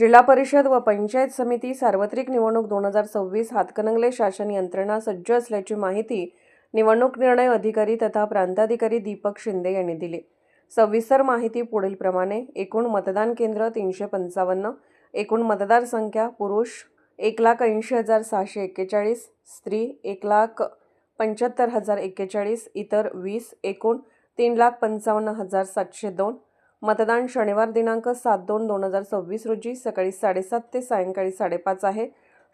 जिल्हा परिषद व पंचायत समिती सार्वत्रिक निवडणूक 2026 हातकणंगले शासन यंत्रणा सज्ज असल्याची माहिती निवडणूक निर्णय अधिकारी तथा प्रांताधिकारी दीपक शिंदे यांनी दिली। सविस्तर माहिती पुढील प्रमाणे। एकूण मतदान केंद्र 355, एकूण मतदार संख्या पुरुष 1,80,641, स्त्री 1,75,041, इतर 20, एकूण 3,55,702। मतदान शनिवार दिनांक 7/2/2026 रोजी सकाळी 7:30 ते सायंकाळी 5:30 आहे।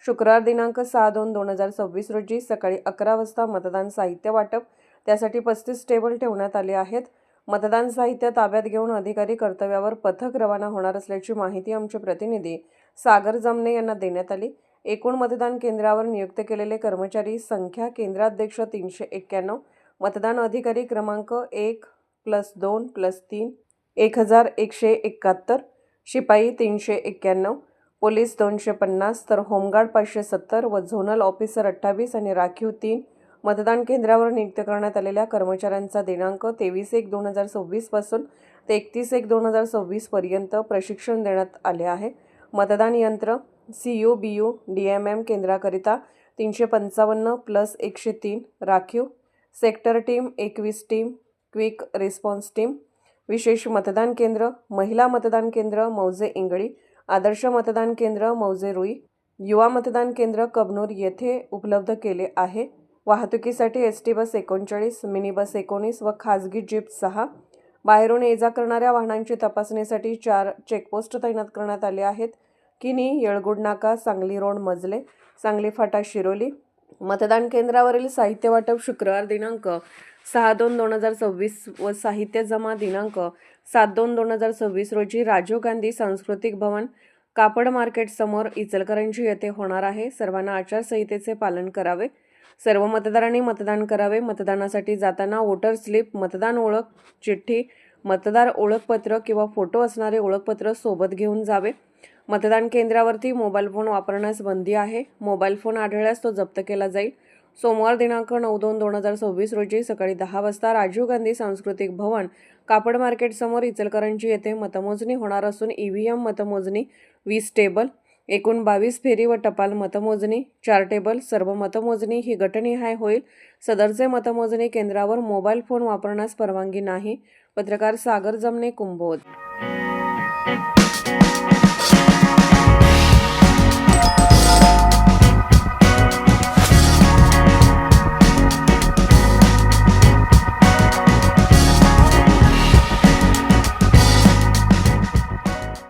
शुक्रवार दिनांक 6/2/2026 रोजी सकाळी 11 वाजता मतदान साहित्य वाटप, त्यासाठी 35 टेबल ठेवण्यात आले आहेत। मतदान साहित्य ताब्यात घेऊन अधिकारी कर्तव्यावर पथक रवाना होणार असल्याची माहिती आमचे प्रतिनिधी सागर जमने यांना देण्यात आली। एकूण मतदान केंद्रावर नियुक्त केलेले कर्मचारी संख्या केंद्राध्यक्ष 391, मतदान अधिकारी क्रमांक 1+2+3 1171, शिपाई 391, पोलीस 250, तर होमगार्ड 570 व झोनल ऑफिसर 28 आणि राखीव 3। मतदान केंद्रावर नियुक्त करण्यात आलेल्या कर्मचाऱ्यांचा दिनांक 23/1/2026 पासून ते 31/1/2026 पर्यंत प्रशिक्षण देण्यात आले आहे। मतदान यंत्र CU-BU DMM केंद्राकरिता 355 + 103 राखीव, sector team 21 team, quick response team. विशेष मतदान केंद्र महिला मतदान केंद्र मौजे इंगळी, आदर्श मतदान केंद्र मौजे रुई, युवा मतदान केंद्र कबनूर येथे उपलब्ध केले आहे। वाहतुकीसाठी ST बस 39, मिनी बस 19 व खाजगी जीप 6। बाहेरून ये जा करणाऱ्या वाहनांची तपासणीसाठी 4 चेकपोस्ट तैनात करण्यात आले आहेत। किनी, येळगुड नाका, सांगली रोड मजले, सांगली फाटा शिरोली। मतदान केंद्रावरील साहित्य वाटप शुक्रवार दिनांक 6/2/2026 व साहित्य जमा दिनांक 7/2/2026 रोजी राजीव गांधी सांस्कृतिक भवन, कापड मार्केट समोर इचलकरंजी येथे होणार आहे। सर्वांना आचारसंहितेचे पालन करावे। सर्व मतदारांनी मतदान करावे। मतदानासाठी जाताना वोटर स्लिप, मतदान ओळख चिठ्ठी, मतदार ओळखपत्र किंवा फोटो असणारे ओळखपत्र सोबत घेऊन जावे। मतदान केंद्रावरती मोबाईल फोन वापरण्यास बंदी आहे। मोबाईल फोन आढळल्यास तो जप्त केला जाईल। सोमवार दिनांक 9/2/2026 रोजी सकाळी 10 वाजता राजीव गांधी सांस्कृतिक भवन, कापड मार्केट समोर इचलकरंजी येथे मतमोजणी होणार असून EVM मतमोजणी 20 टेबल, एकूण 22 फेरी व टपाल मतमोजणी 4 टेबल। सर्व मतमोजणी ही गटनिहाय होईल। सदरचे मतमोजणी केंद्रावर मोबाईल फोन वापरण्यास परवानगी नाही। पत्रकार सागर जमने, कुंभोज।